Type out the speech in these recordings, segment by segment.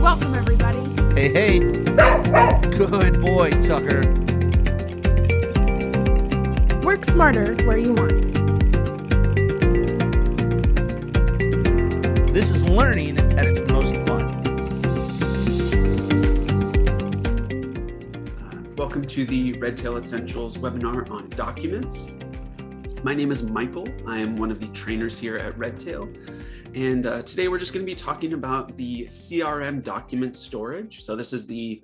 Welcome, everybody. Hey, hey. Good boy, Tucker. Work smarter where you want. This is learning at its most fun. Welcome to the Redtail Essentials webinar on documents. My name is Michael. I am one of the trainers here at Redtail. And today we're just going to be talking about the CRM document storage. So this is the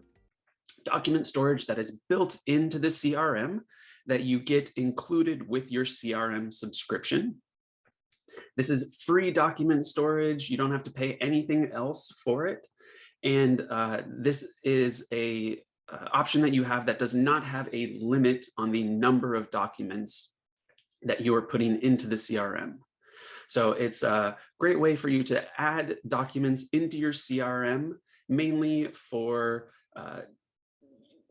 document storage that is built into the CRM that you get included with your CRM subscription. This is free document storage. You don't have to pay anything else for it. And this is a option that you have that does not have a limit on the number of documents that you are putting into the CRM. So it's a great way for you to add documents into your CRM, mainly for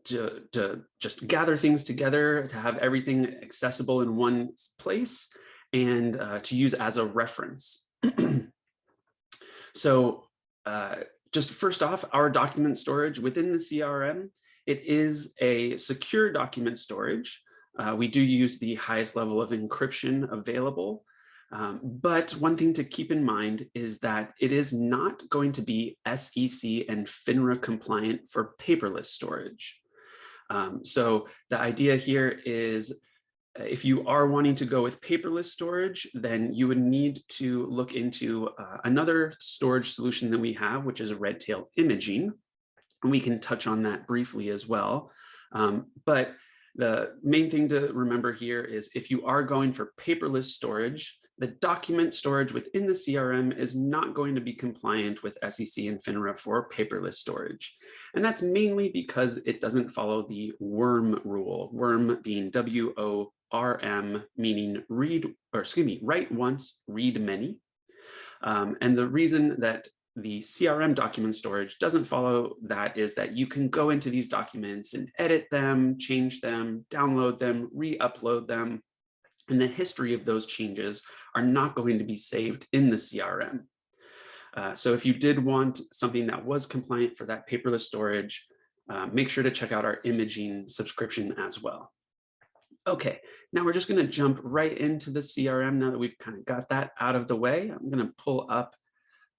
to just gather things together, to have everything accessible in one place, and to use as a reference. So just first off, our document storage within the CRM, it is a secure document storage. We do use the highest level of encryption available. But one thing to keep in mind is that it is not going to be SEC and FINRA compliant for paperless storage. So the idea here is if you are wanting to go with paperless storage, then you would need to look into another storage solution that we have, which is Redtail imaging. And we can touch on that briefly as well. But the main thing to remember here is if you are going for paperless storage, the document storage within the CRM is not going to be compliant with SEC and FINRA for paperless storage. And that's mainly because it doesn't follow the WORM rule, WORM being W-O-R-M, meaning write once, read many. And the reason that the CRM document storage doesn't follow that is that you can go into these documents and edit them, change them, download them, re-upload them. And the history of those changes are not going to be saved in the CRM. So if you did want something that was compliant for that paperless storage, make sure to check out our imaging subscription as well. Okay, now we're just going to jump right into the CRM now that we've kind of got that out of the way. I'm going to pull up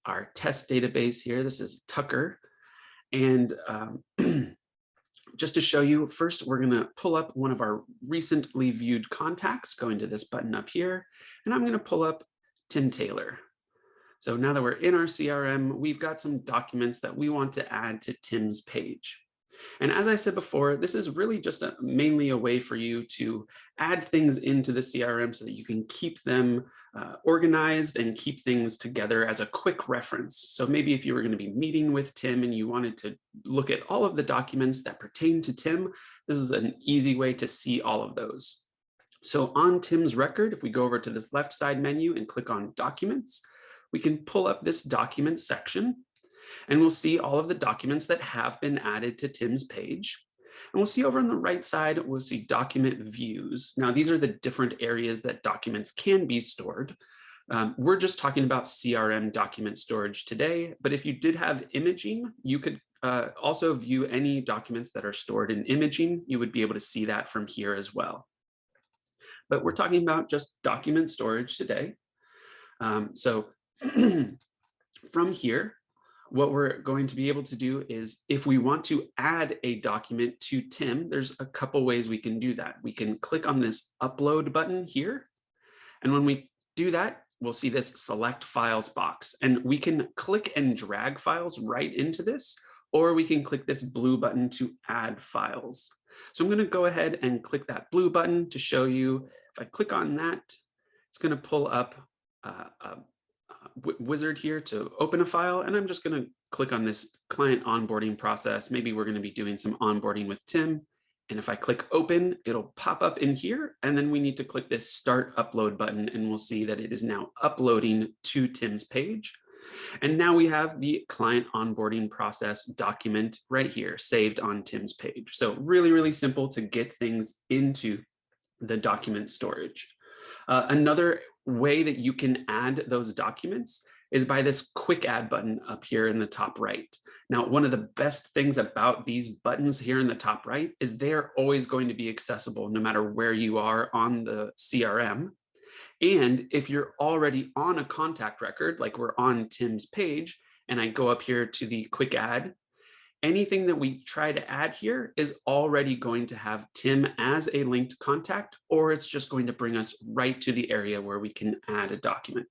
our test database here. This is Tucker. And just to show you, first, we're going to pull up one of our recently viewed contacts, going to this button up here, and I'm going to pull up Tim Taylor. So now that we're in our CRM, we've got some documents that we want to add to Tim's page. And as I said before, this is really just mainly a way for you to add things into the CRM so that you can keep them organized and keep things together as a quick reference. So maybe if you were going to be meeting with Tim and you wanted to look at all of the documents that pertain to Tim, this is an easy way to see all of those. So on Tim's record, if we go over to this left side menu and click on Documents, we can pull up this document section. And we'll see all of the documents that have been added to Tim's page. And we'll see over on the right side, we'll see document views. Now, these are the different areas that documents can be stored. We're just talking about CRM document storage today, but if you did have imaging, you could also view any documents that are stored in imaging. You would be able to see that from here as well. But we're talking about just document storage today. So from here, what we're going to be able to do is if we want to add a document to Tim, there's a couple ways we can do that. We can click on this upload button here. And when we do that, we'll see this select files box. And we can click and drag files right into this, or we can click this blue button to add files. So I'm going to go ahead and click that blue button to show you. If I click on that, it's going to pull up a wizard here to open a file, and I'm just going to click on this client onboarding process. Maybe we're going to be doing some onboarding with Tim, and if I click open, it'll pop up in here, and then we need to click this start upload button, and we'll see that it is now uploading to Tim's page. And now we have the client onboarding process document right here saved on Tim's page. So really, really simple to get things into the document storage. Another way that you can add those documents is by this quick add button up here in the top right. Now, one of the best things about these buttons here in the top right is they're always going to be accessible no matter where you are on the CRM. And if you're already on a contact record, like we're on Tim's page, and I go up here to the quick add, anything that we try to add here is already going to have Tim as a linked contact, or it's just going to bring us right to the area where we can add a document.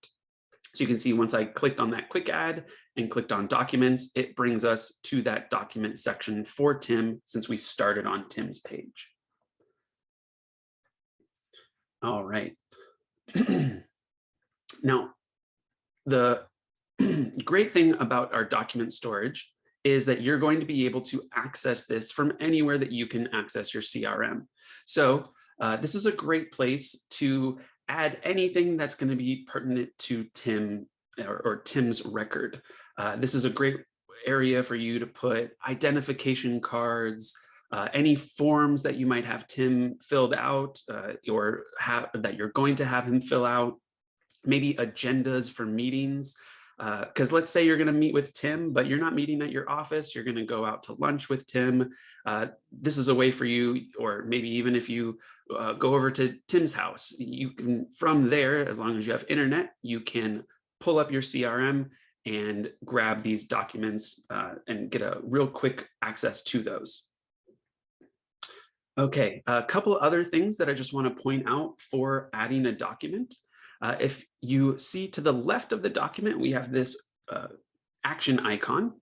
So you can see once I clicked on that quick add and clicked on documents, it brings us to that document section for Tim since we started on Tim's page. All right. Now, the great thing about our document storage is that you're going to be able to access this from anywhere that you can access your CRM. So this is a great place to add anything that's going to be pertinent to Tim or Tim's record. This is a great area for you to put identification cards, any forms that you might have Tim filled out or that you're going to have him fill out, maybe agendas for meetings. Because let's say you're going to meet with Tim, but you're not meeting at your office, you're going to go out to lunch with Tim. This is a way for you, or maybe even if you go over to Tim's house, you can, from there, as long as you have internet, you can pull up your CRM and grab these documents and get a real quick access to those. Okay, a couple other things that I just want to point out for adding a document. If you see to the left of the document, we have this action icon.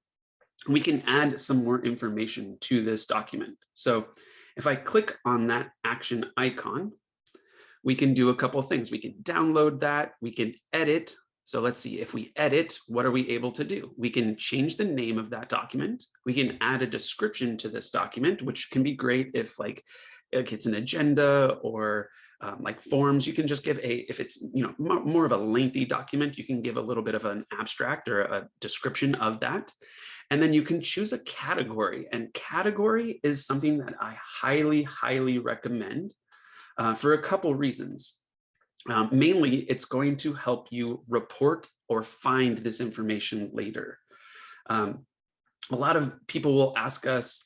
We can add some more information to this document. So if I click on that action icon, we can do a couple of things. We can download that, we can edit. So let's see, if we edit, what are we able to do? We can change the name of that document. We can add a description to this document, which can be great if like it's an agenda or like forms. You can just give if it's more of a lengthy document, you can give a little bit of an abstract or a description of that. And then you can choose a category, and category is something that I highly recommend for a couple reasons. Mainly, it's going to help you report or find this information later. A lot of people will ask us,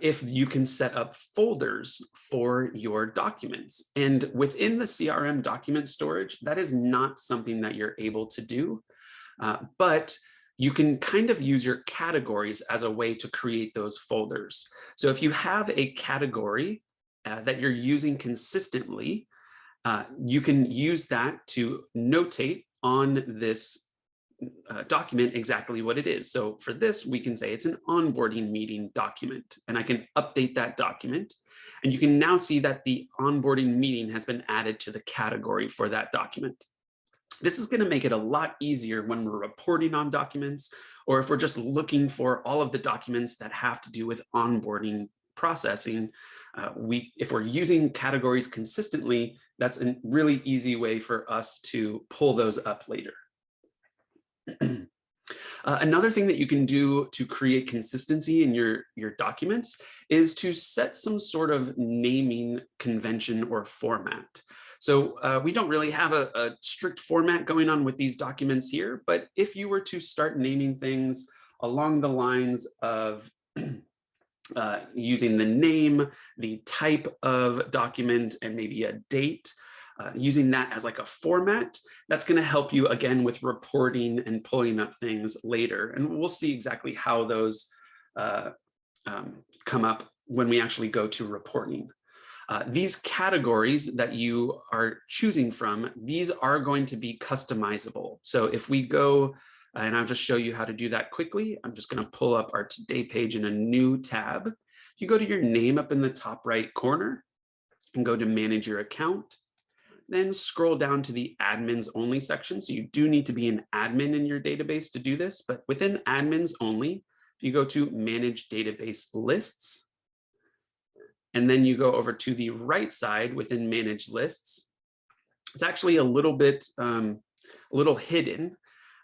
if you can set up folders for your documents. And within the CRM document storage, that is not something that you're able to do, but you can kind of use your categories as a way to create those folders. So if you have a category that you're using consistently, you can use that to notate on this document exactly what it is. So for this, we can say it's an onboarding meeting document, and I can update that document. And you can now see that the onboarding meeting has been added to the category for that document. This is going to make it a lot easier when we're reporting on documents, or if we're just looking for all of the documents that have to do with onboarding processing. If we're using categories consistently, that's a really easy way for us to pull those up later. Another thing that you can do to create consistency in your documents is to set some sort of naming convention or format. So we don't really have a strict format going on with these documents here, but if you were to start naming things along the lines of using the name, the type of document, and maybe a date, using that as like a format, that's going to help you again with reporting and pulling up things later. And we'll see exactly how those come up when we actually go to reporting. These categories that you are choosing from, these are going to be customizable. So if we go, and I'll just show you how to do that quickly. I'm just going to pull up our Today page in a new tab. If you go to your name up in the top right corner and go to Manage Your Account, then scroll down to the Admins Only section. So you do need to be an admin in your database to do this, but within Admins Only, if you go to Manage Database Lists, and then you go over to the right side within Manage Lists, it's actually a little bit, a little hidden.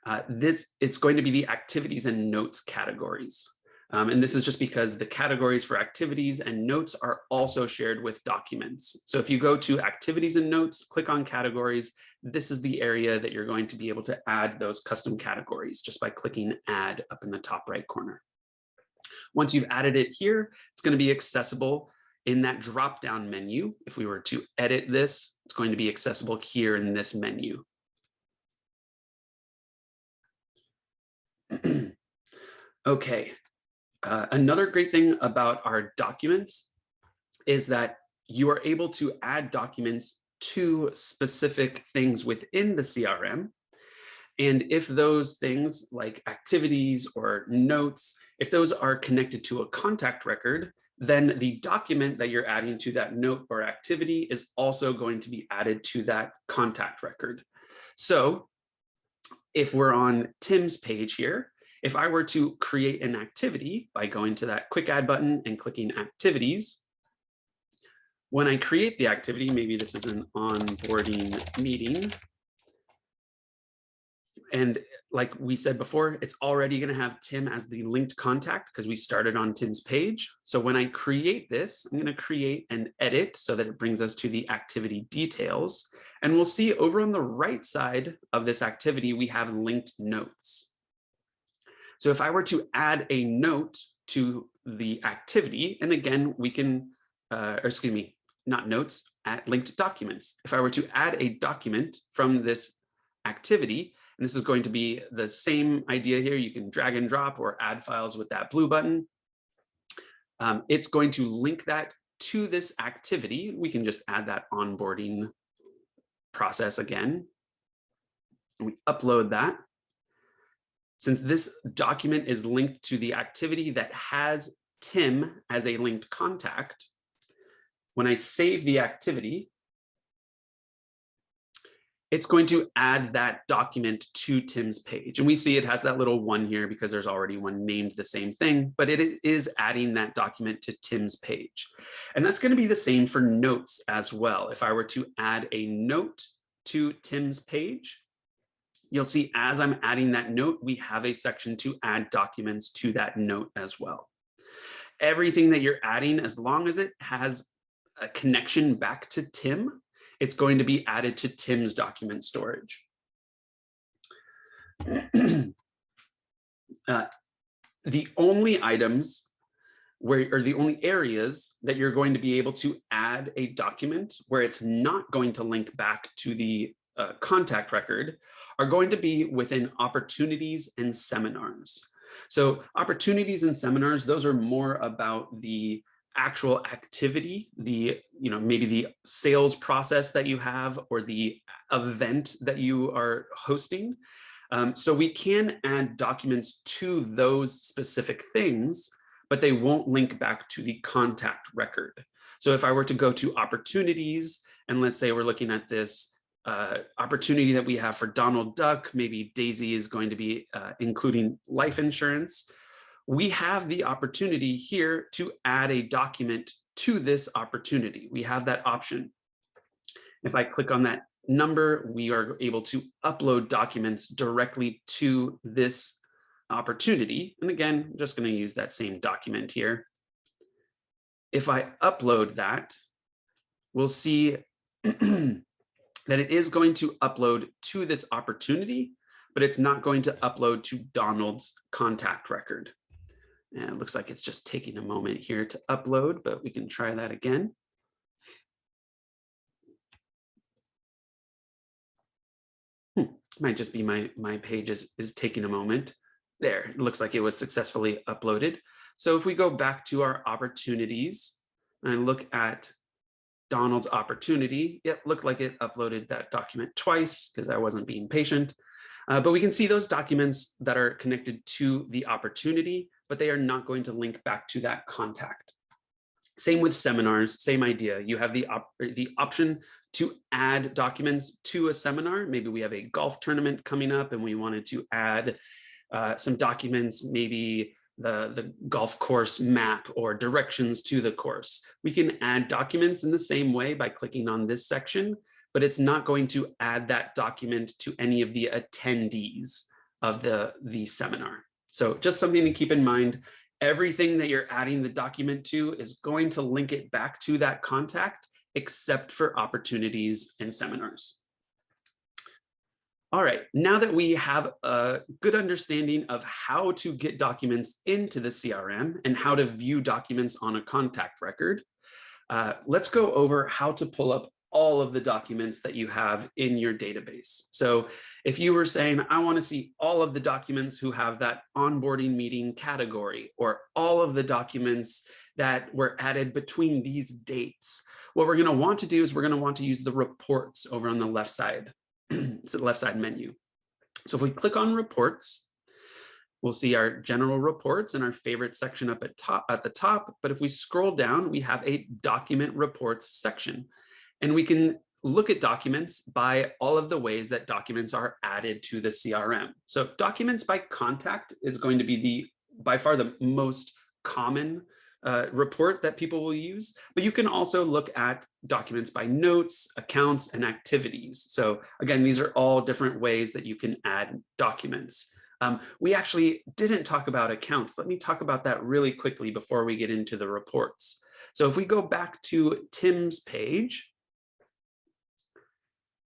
It's going to be the activities and notes categories. And this is just because the categories for activities and notes are also shared with documents. So if you go to activities and notes, click on categories, this is the area that you're going to be able to add those custom categories just by clicking add up in the top right corner. Once you've added it here, it's going to be accessible in that drop-down menu. If we were to edit this, it's going to be accessible here in this menu. Okay. Another great thing about our documents is that you are able to add documents to specific things within the CRM. And if those things like activities or notes, if those are connected to a contact record, then the document that you're adding to that note or activity is also going to be added to that contact record. So if we're on Tim's page here, if I were to create an activity by going to that quick add button and clicking activities, when I create the activity, maybe this is an onboarding meeting. And like we said before, it's already going to have Tim as the linked contact because we started on Tim's page. So when I create this, I'm going to create an edit so that it brings us to the activity details. And we'll see over on the right side of this activity, we have linked notes. So if I were to add a note to the activity, and again, we can, not notes, add linked documents. If I were to add a document from this activity, and this is going to be the same idea here, you can drag and drop or add files with that blue button. It's going to link that to this activity. We can just add that onboarding process again. And we upload that. Since this document is linked to the activity that has Tim as a linked contact, when I save the activity, it's going to add that document to Tim's page. And we see it has that little one here because there's already one named the same thing, but it is adding that document to Tim's page. And that's going to be the same for notes as well. If I were to add a note to Tim's page, you'll see as I'm adding that note, we have a section to add documents to that note as well. Everything that you're adding, as long as it has a connection back to Tim, it's going to be added to Tim's document storage. The only items or the only areas that you're going to be able to add a document where it's not going to link back to the contact record are going to be within opportunities and seminars. So opportunities and seminars, those are more about the actual activity, maybe the sales process that you have or the event that you are hosting. So we can add documents to those specific things, but they won't link back to the contact record. So if I were to go to opportunities, and let's say we're looking at this opportunity that we have for Donald Duck, maybe Daisy is going to be including life insurance. We have the opportunity here to add a document to this opportunity. We have that option. If I click on that number, we are able to upload documents directly to this opportunity. And again, I'm just going to use that same document here. If I upload that, we'll see that it is going to upload to this opportunity, but it's not going to upload to Donald's contact record. And it looks like it's just taking a moment here to upload, but we can try that again. Might just be my page is taking a moment. There, it looks like it was successfully uploaded. So if we go back to our opportunities and look at Donald's opportunity, it looked like it uploaded that document twice because I wasn't being patient. But we can see those documents that are connected to the opportunity, but they are not going to link back to that contact. Same with seminars, same idea. You have the option to add documents to a seminar. Maybe we have a golf tournament coming up and we wanted to add some documents, maybe the golf course map or directions to the course. We can add documents in the same way by clicking on this section, but it's not going to add that document to any of the attendees of the seminar. So just something to keep in mind. everything that you're adding the document to is going to link it back to that contact, except for opportunities and seminars. All right, now that we have a good understanding of how to get documents into the CRM and how to view documents on a contact record, let's go over how to pull up all of the documents that you have in your database. So if you were saying, I want to see all of the documents who have that onboarding meeting category, or all of the documents that were added between these dates, what we're going to want to do is we're going to want to use the reports over on the left side. It's the left side menu. So if we click on reports, we'll see our general reports and our favorite section up at the top. But if we scroll down, we have a document reports section, and we can look at documents by all of the ways that documents are added to the CRM. So documents by contact is going to be by far the most common report that people will use, but you can also look at documents by notes, accounts, and activities. So again, these are all different ways that you can add documents. We actually didn't talk about accounts. Let me talk about that really quickly before we get into the reports. So if we go back to Tim's page,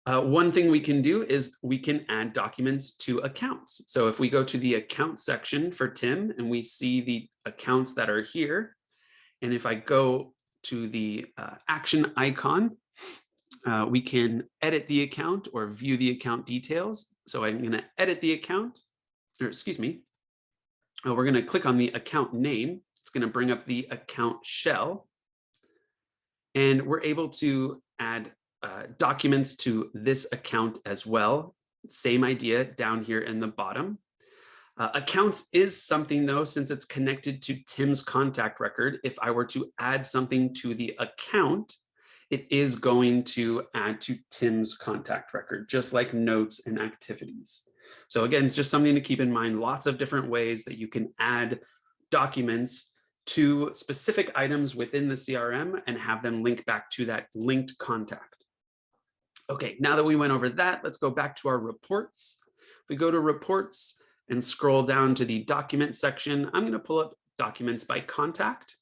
one thing we can do is we can add documents to accounts. So if we go to the account section for Tim and we see the accounts that are here, and if I go to the action icon, we can edit the account or view the account details. So I'm going to edit the account, or excuse me, we're going to click on the account name. It's going to bring up the account shell. And we're able to add documents to this account as well. Same idea down here in the bottom. Accounts is something though, since it's connected to Tim's contact record, if I were to add something to the account, it is going to add to Tim's contact record, just like notes and activities. So again, it's just something to keep in mind, lots of different ways that you can add documents to specific items within the CRM and have them link back to that linked contact. Okay, now that we went over that, let's go back to our reports. If we go to reports and scroll down to the document section, I'm going to pull up documents by contact.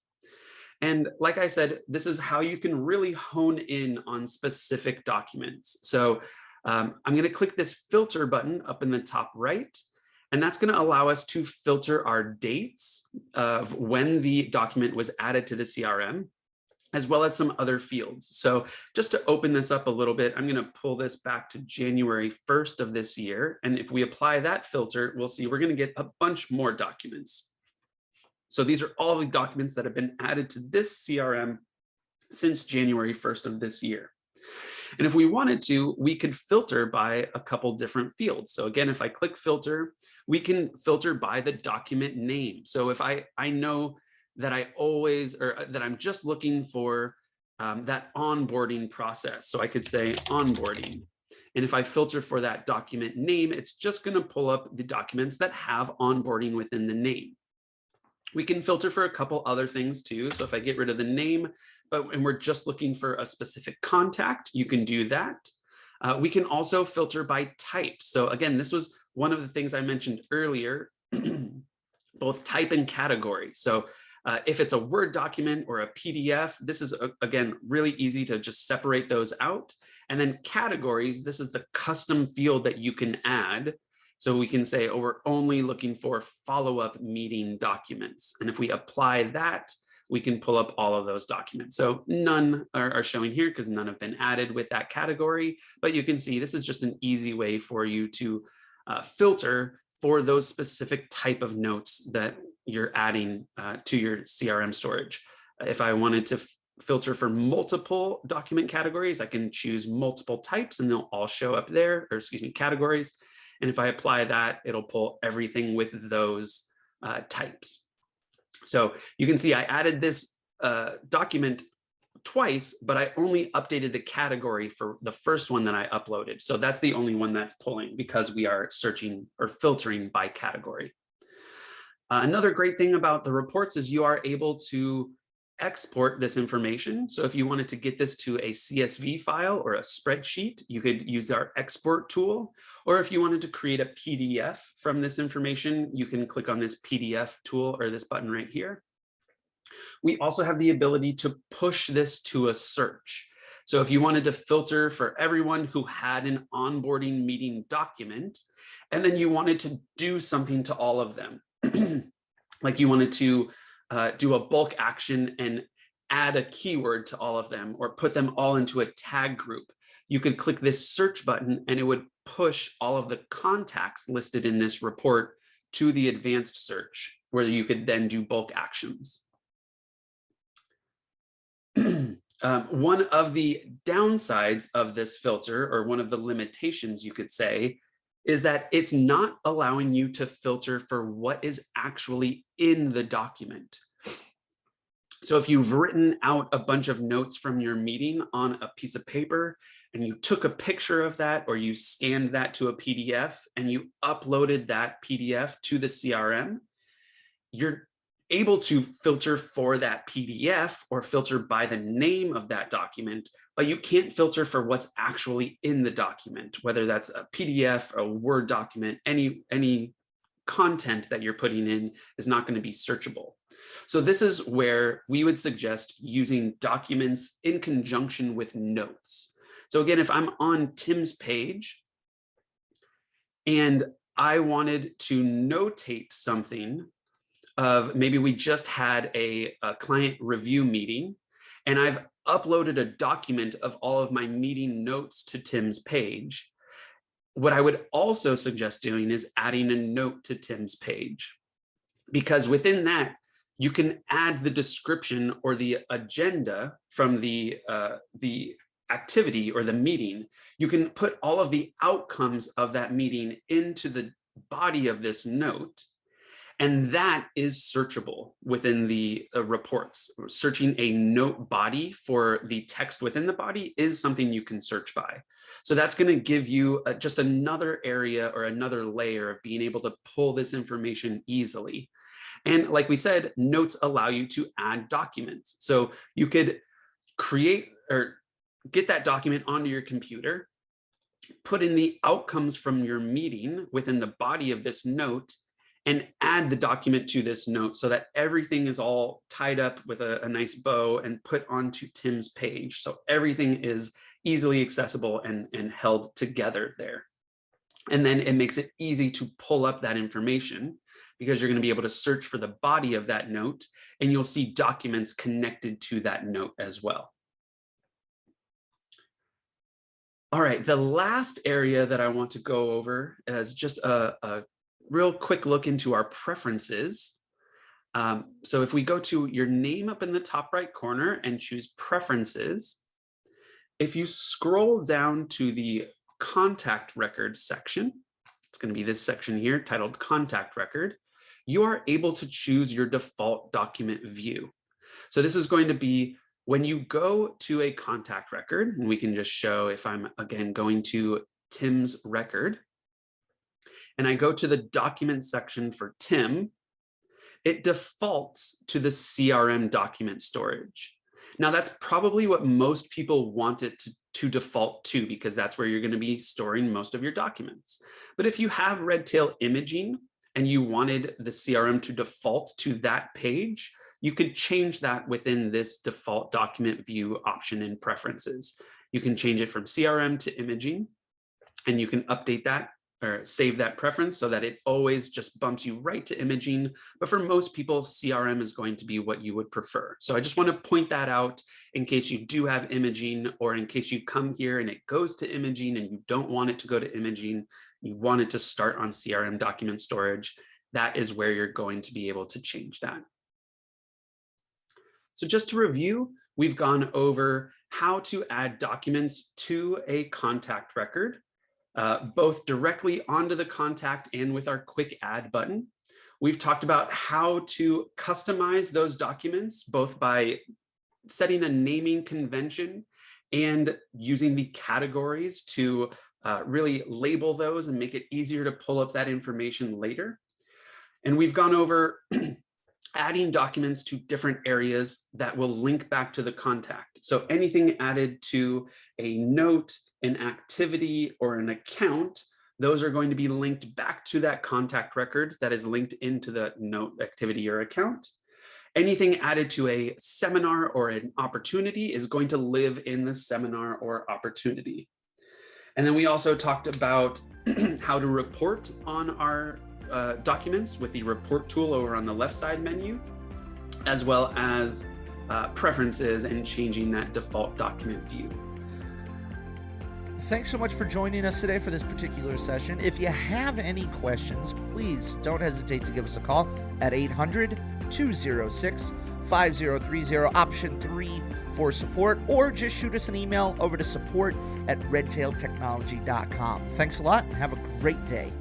And like I said, this is how you can really hone in on specific documents. So I'm going to click this filter button up in the top right, and that's going to allow us to filter our dates of when the document was added to the CRM, as well as some other fields. So just to open this up a little bit, I'm going to pull this back to January 1st of this year. And if we apply that filter, we'll see we're going to get a bunch more documents. So these are all the documents that have been added to this CRM since January 1st of this year. And if we wanted to, we could filter by a couple different fields. So again, if I click filter, we can filter by the document name. So if I know that that I'm just looking for that onboarding process. So I could say onboarding. And if I filter for that document name, it's just going to pull up the documents that have onboarding within the name. We can filter for a couple other things too. So if I get rid of the name, and we're just looking for a specific contact, you can do that. We can also filter by type. So again, this was one of the things I mentioned earlier, both type and category. So if it's a Word document or a PDF, this is, again, really easy to just separate those out. And then categories, this is the custom field that you can add. So we can say, oh, we're only looking for follow-up meeting documents. And if we apply that, we can pull up all of those documents. So none are showing here because none have been added with that category. But you can see this is just an easy way for you to filter for those specific type of notes that you're adding to your CRM storage. If I wanted to filter for multiple document categories, I can choose multiple types and they'll all show up there, or excuse me, categories. And if I apply that, it'll pull everything with those types. So you can see I added this document twice, but I only updated the category for the first one that I uploaded. So that's the only one that's pulling because we are searching or filtering by category. Another great thing about the reports is you are able to export this information. So if you wanted to get this to a CSV file or a spreadsheet, you could use our export tool. Or if you wanted to create a PDF from this information, you can click on this PDF tool or this button right here. We also have the ability to push this to a search. So if you wanted to filter for everyone who had an onboarding meeting document, and then you wanted to do something to all of them, like you wanted to do a bulk action and add a keyword to all of them or put them all into a tag group, you could click this search button and it would push all of the contacts listed in this report to the advanced search, where you could then do bulk actions. One of the downsides of this filter, or one of the limitations you could say, is that it's not allowing you to filter for what is actually in the document. So if you've written out a bunch of notes from your meeting on a piece of paper and you took a picture of that, or you scanned that to a PDF and you uploaded that PDF to the CRM, you're able to filter for that PDF or filter by the name of that document, but you can't filter for what's actually in the document, whether that's a PDF, a Word document, any content that you're putting in is not going to be searchable. So this is where we would suggest using documents in conjunction with notes. So again, if I'm on Tim's page and I wanted to notate something of maybe we just had a client review meeting and I've uploaded a document of all of my meeting notes to Tim's page, what I would also suggest doing is adding a note to Tim's page, because within that, you can add the description or the agenda from the activity or the meeting. You can put all of the outcomes of that meeting into the body of this note, and that is searchable within the reports. Searching a note body for the text within the body is something you can search by. So that's going to give you just another area or another layer of being able to pull this information easily. And like we said, notes allow you to add documents. So you could create or get that document onto your computer, put in the outcomes from your meeting within the body of this note, and add the document to this note so that everything is all tied up with a nice bow and put onto Tim's page. So everything is easily accessible and held together there. And then it makes it easy to pull up that information, because you're going to be able to search for the body of that note and you'll see documents connected to that note as well. All right, the last area that I want to go over is just a real quick look into our preferences. So if we go to your name up in the top right corner and choose preferences, if you scroll down to the contact record section, it's going to be this section here titled contact record, you are able to choose your default document view. So this is going to be when you go to a contact record, and we can just show if I'm again going to Tim's record, and I go to the document section for Tim, it defaults to the CRM document storage. Now that's probably what most people want it to default to, because that's where you're going to be storing most of your documents. But if you have Redtail imaging and you wanted the CRM to default to that page, you could change that within this default document view option in preferences. You can change it from CRM to imaging, and you can update that or save that preference so that it always just bumps you right to imaging. But for most people, CRM is going to be what you would prefer. So I just want to point that out in case you do have imaging, or in case you come here and it goes to imaging and you don't want it to go to imaging, you want it to start on CRM document storage, that is where you're going to be able to change that. So just to review, we've gone over how to add documents to a contact record, both directly onto the contact and with our quick add button. We've talked about how to customize those documents, both by setting a naming convention and using the categories to really label those and make it easier to pull up that information later. And we've gone over adding documents to different areas that will link back to the contact. So anything added to a note, an activity, or an account, those are going to be linked back to that contact record that is linked into the note, activity, or account. Anything added to a seminar or an opportunity is going to live in the seminar or opportunity. And then we also talked about how to report on our documents with the report tool over on the left side menu, as well as preferences and changing that default document view. Thanks so much for joining us today for this particular session. If you have any questions, please don't hesitate to give us a call at 800-206-5030, option 3 for support, or just shoot us an email over to support@redtailtechnology.com. Thanks a lot and have a great day.